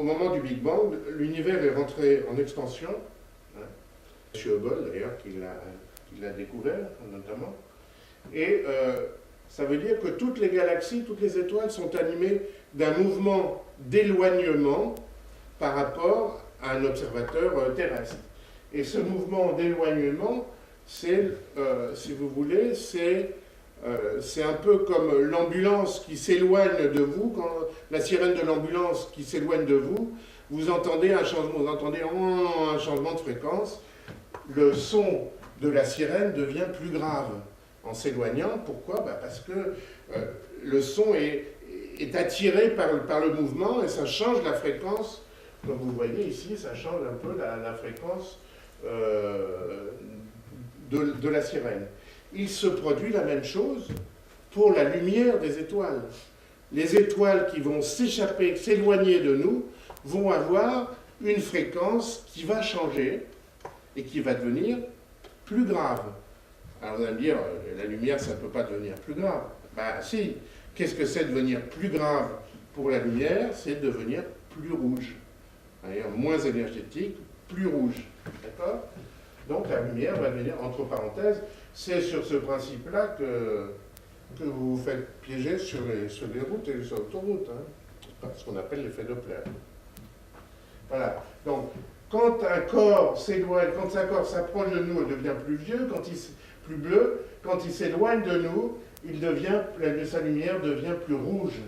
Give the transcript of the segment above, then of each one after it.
moment du Big Bang, l'univers est rentré en expansion. Hein. C'est Hubble, d'ailleurs, qui l'a découvert, notamment. Et ça veut dire que toutes les galaxies, toutes les étoiles sont animées d'un mouvement d'éloignement par rapport à un observateur terrestre. Et ce mouvement d'éloignement, c'est, si vous voulez, c'est un peu comme l'ambulance qui s'éloigne de vous. Quand la sirène de l'ambulance qui s'éloigne de vous, vous entendez un changement de fréquence. Le son de la sirène devient plus grave en s'éloignant. Pourquoi? Parce que le son est attiré par le mouvement et ça change la fréquence. Comme vous voyez ici, ça change un peu la fréquence de la sirène. Il se produit la même chose pour la lumière des étoiles. Les étoiles qui vont s'échapper, s'éloigner de nous, vont avoir une fréquence qui va changer et qui va devenir plus grave. Alors vous allez me dire, la lumière, ça ne peut pas devenir plus grave. Ben si, qu'est-ce que c'est devenir plus grave pour la lumière? C'est devenir plus rouge. C'est-à-dire moins énergétique, plus rouge. D'accord? Donc la lumière va devenir, entre parenthèses, c'est sur ce principe-là que vous vous faites piéger sur les routes et sur l'autoroute. Hein, ce qu'on appelle l'effet Doppler. Voilà. Donc, quand un corps s'éloigne, quand un corps s'approche de nous, il devient plus vieux, plus bleu. Quand il s'éloigne de nous, sa lumière devient plus rouge.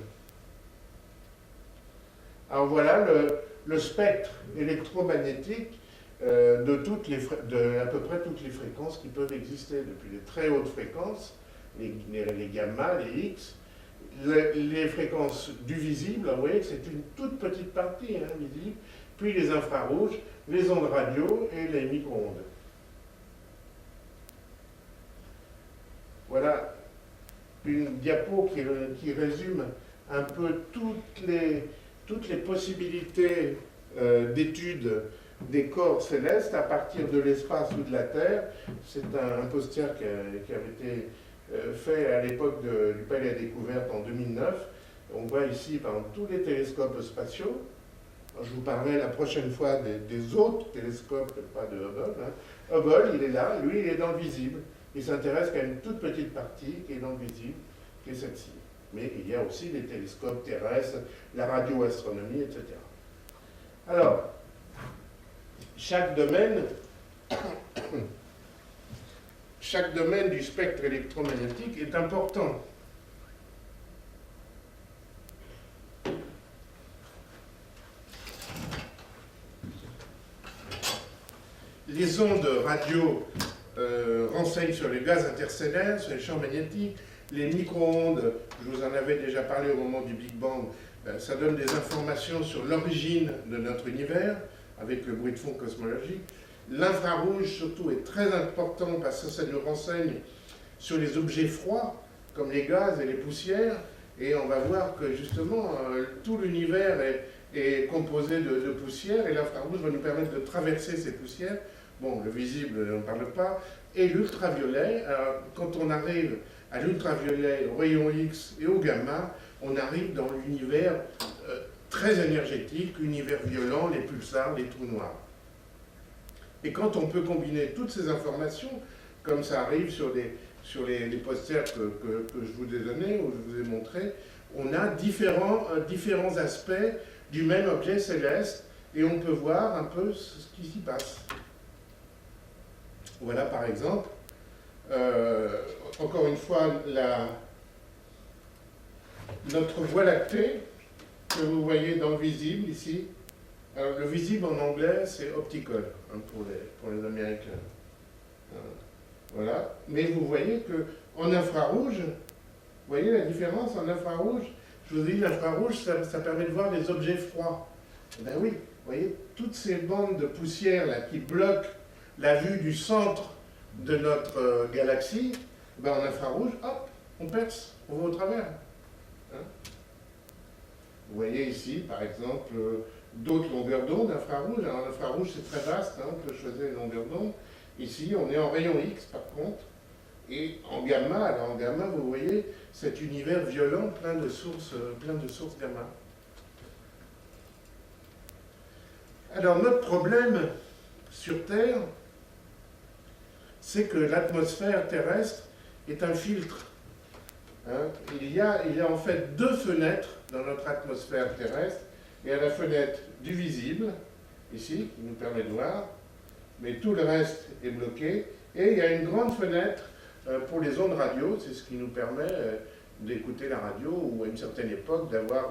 Alors voilà le spectre électromagnétique de à peu près toutes les fréquences qui peuvent exister, depuis les très hautes fréquences, les gamma, les X, les fréquences du visible, vous voyez que c'est une toute petite partie visible, puis les infrarouges, les ondes radio et les micro-ondes. Voilà une diapo qui résume un peu toutes les possibilités d'études des corps célestes à partir de l'espace ou de la Terre. C'est un poster qui avait été fait à l'époque du Palais des Découvertes en 2009. On voit ici par exemple, tous les télescopes spatiaux. Je vous parlerai la prochaine fois des autres télescopes, pas de Hubble. Hein. Hubble, il est là, lui, il est dans le visible. Il s'intéresse qu'à une toute petite partie qui est dans le visible, qui est celle-ci. Mais il y a aussi les télescopes terrestres, la radioastronomie, etc. Alors, chaque domaine du spectre électromagnétique est important. Les ondes radio renseignent sur les gaz interstellaires, sur les champs magnétiques. Les micro-ondes, je vous en avais déjà parlé au moment du Big Bang, ça donne des informations sur l'origine de notre univers, avec le bruit de fond cosmologique. L'infrarouge, surtout, est très important parce que ça nous renseigne sur les objets froids, comme les gaz et les poussières. Et on va voir que, justement, tout l'univers est composé de poussières, et l'infrarouge va nous permettre de traverser ces poussières. Bon, le visible, on ne parle pas. Et l'ultraviolet, quand on arrive à l'ultraviolet, au rayon X et au gamma, on arrive dans l'univers très énergétique, l'univers violent, les pulsars, les trous noirs. Et quand on peut combiner toutes ces informations, comme ça arrive sur les posters que je vous ai donnés, ou je vous ai montrés, on a différents aspects du même objet céleste, et on peut voir un peu ce qui s'y passe. Voilà par exemple, encore une fois, notre Voie lactée, que vous voyez dans le visible ici. Alors, le visible en anglais, c'est optical, hein, pour les Américains. Voilà. Mais vous voyez qu'en infrarouge, vous voyez la différence en infrarouge? Je vous ai dit, l'infrarouge, ça permet de voir les objets froids. Ben oui, vous voyez, toutes ces bandes de poussière là, qui bloquent la vue du centre de notre galaxie, ben en infrarouge, hop, on perce, on va au travers. Hein? Vous voyez ici, par exemple, d'autres longueurs d'onde infrarouge. Alors l'infrarouge, c'est très vaste, hein, on peut choisir une longueur d'onde. Ici, on est en rayon X, par contre, et en gamma. Alors en gamma, vous voyez cet univers violent, plein de sources gamma. Alors notre problème sur Terre, c'est que l'atmosphère terrestre est un filtre. Hein. Il y a en fait deux fenêtres dans notre atmosphère terrestre. Il y a la fenêtre du visible, ici, qui nous permet de voir, mais tout le reste est bloqué. Et il y a une grande fenêtre pour les ondes radio, c'est ce qui nous permet d'écouter la radio, ou à une certaine époque d'avoir,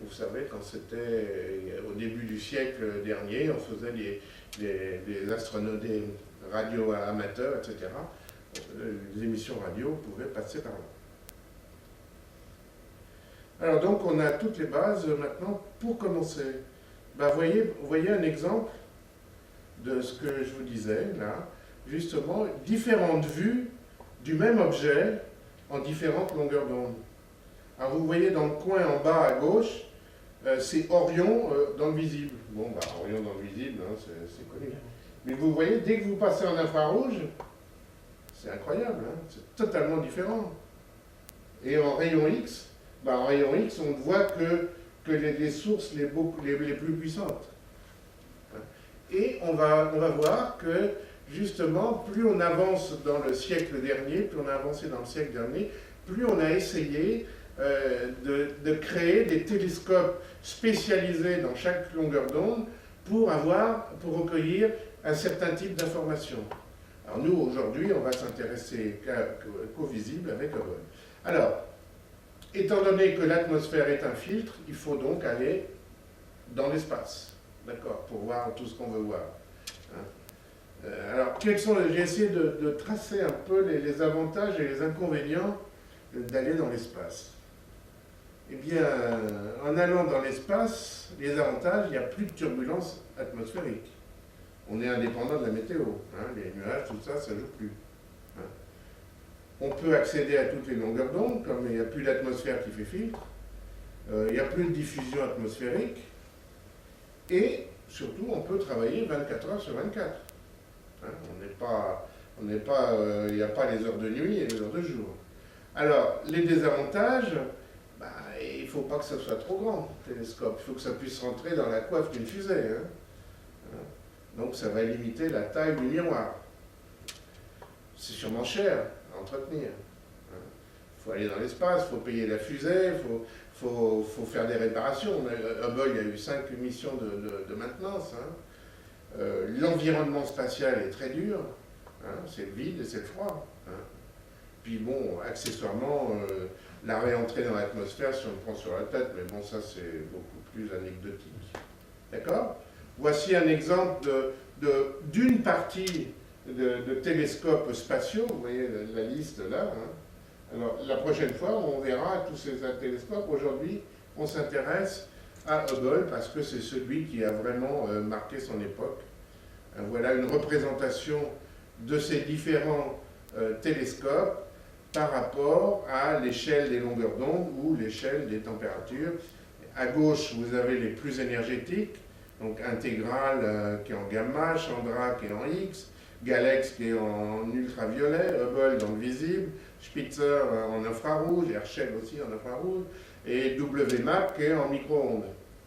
vous savez, quand c'était au début du siècle dernier, on faisait des astronautes, des radios amateurs, etc. Les émissions radio pouvaient passer par là. Alors donc on a toutes les bases maintenant pour commencer. Ben, vous voyez un exemple de ce que je vous disais là, justement différentes vues du même objet en différentes longueurs d'onde. Alors vous voyez dans le coin en bas à gauche, c'est Orion dans le visible. Bon, bah, Orion dans le visible, hein, c'est connu. Mais vous voyez, dès que vous passez en infrarouge, c'est incroyable, hein, c'est totalement différent. Et en rayon X, bah, en rayon X, on ne voit que les sources les plus puissantes. Et on va voir que, justement, plus on avance dans le siècle dernier, plus on a avancé dans le siècle dernier, plus on a essayé de créer des télescopes spécialisés dans chaque longueur d'onde pour recueillir un certain type d'informations. Alors nous, aujourd'hui, on va s'intéresser qu'au visible avec Hubble. Alors, étant donné que l'atmosphère est un filtre, il faut donc aller dans l'espace, d'accord, pour voir tout ce qu'on veut voir. Hein. Alors, j'ai essayé de tracer un peu les avantages et les inconvénients d'aller dans l'espace. Eh bien, en allant dans l'espace, les avantages, il n'y a plus de turbulence atmosphérique. On est indépendant de la météo. Hein, les nuages, tout ça, ça ne joue plus. Hein. On peut accéder à toutes les longueurs d'onde, comme il n'y a plus d'atmosphère qui fait filtre. Il n'y a plus de diffusion atmosphérique. Et surtout, on peut travailler 24 heures sur 24. Hein, il n'y a pas les heures de nuit et les heures de jour. Alors, les désavantages, bah, il ne faut pas que ça soit trop grand, le télescope. Il faut que ça puisse rentrer dans la coiffe d'une fusée. Hein. Donc, ça va limiter la taille du miroir. C'est sûrement cher à entretenir. Il faut aller dans l'espace, il faut payer la fusée, il faut faire des réparations. Hubble, il y a eu 5 missions de maintenance. Hein. L'environnement spatial est très dur. Hein. C'est le vide et c'est le froid. Hein. Puis bon, accessoirement, la réentrée dans l'atmosphère, si on le prend sur la tête, mais bon, ça c'est beaucoup plus anecdotique. D'accord ? Voici un exemple d'une partie de télescopes spatiaux. Vous voyez la liste là. Hein. Alors, la prochaine fois, on verra tous ces télescopes. Aujourd'hui, on s'intéresse à Hubble parce que c'est celui qui a vraiment marqué son époque. Voilà une représentation de ces différents télescopes par rapport à l'échelle des longueurs d'onde ou l'échelle des températures. À gauche, vous avez les plus énergétiques, donc Intégrale qui est en gamma, Chandra qui est en X, Galex qui est en ultraviolet, Hubble dans le visible, Spitzer en infrarouge, Herschel aussi en infrarouge, et WMAP qui est en micro-ondes,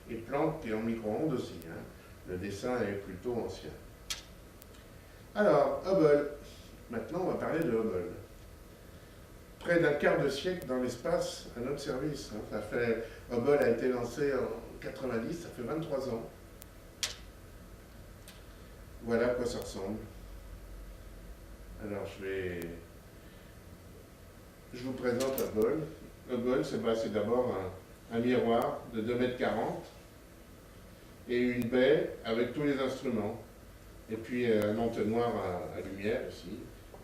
et Planck qui est en micro-ondes aussi. Hein. Le dessin est plutôt ancien. Alors, Hubble. Maintenant, on va parler de Hubble. Près d'un quart de siècle dans l'espace à notre service. Hein. Hubble a été lancé en 90, ça fait 23 ans. Voilà à quoi ça ressemble. Alors, je vous présente Hubble. Hubble, c'est d'abord un miroir de 2,40 m et une baie avec tous les instruments. Et puis un entonnoir à lumière aussi,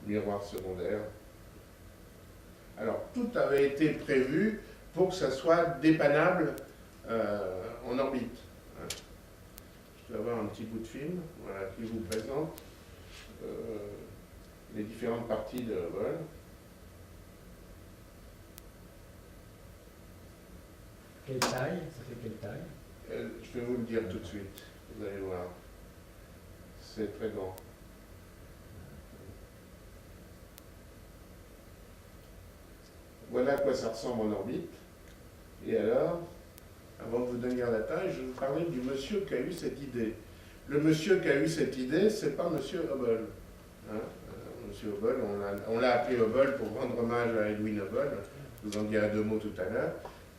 miroir secondaire. Alors, tout avait été prévu pour que ça soit dépannable en orbite. Hein. Je vais avoir un petit bout de film voilà, qui vous présente les différentes parties de Hubble. Quelle taille? Ça fait quelle taille? Je vais vous le dire tout de suite, vous allez voir. C'est très grand. Voilà à quoi ça ressemble en orbite. Et alors, avant de vous donner la taille, je vais vous parler du monsieur qui a eu cette idée. le monsieur qui a eu cette idée, c'est pas monsieur Hubble. Hein. Monsieur Hubble, on l'a appelé Hubble pour rendre hommage à Edwin Hubble. Je vous en dirai 2 mots tout à l'heure.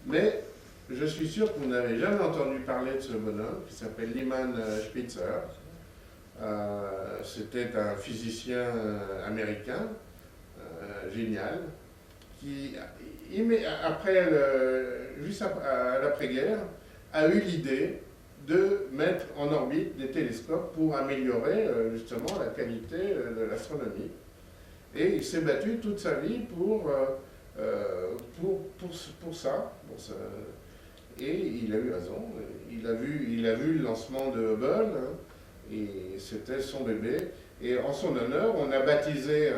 Mais je suis sûr que vous n'avez jamais entendu parler de ce bonhomme qui s'appelle Lyman Spitzer. C'était un physicien américain, génial, qui, juste à l'après-guerre, a eu l'idée de mettre en orbite des télescopes pour améliorer justement la qualité de l'astronomie. Et il s'est battu toute sa vie pour ça. Et il a eu raison. Il a vu le lancement de Hubble, hein, et c'était son bébé. Et en son honneur, on a baptisé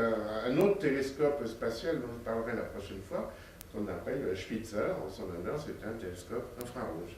un autre télescope spatial dont je parlerai la prochaine fois, qu'on appelle Spitzer. En son honneur, c'était un télescope infrarouge.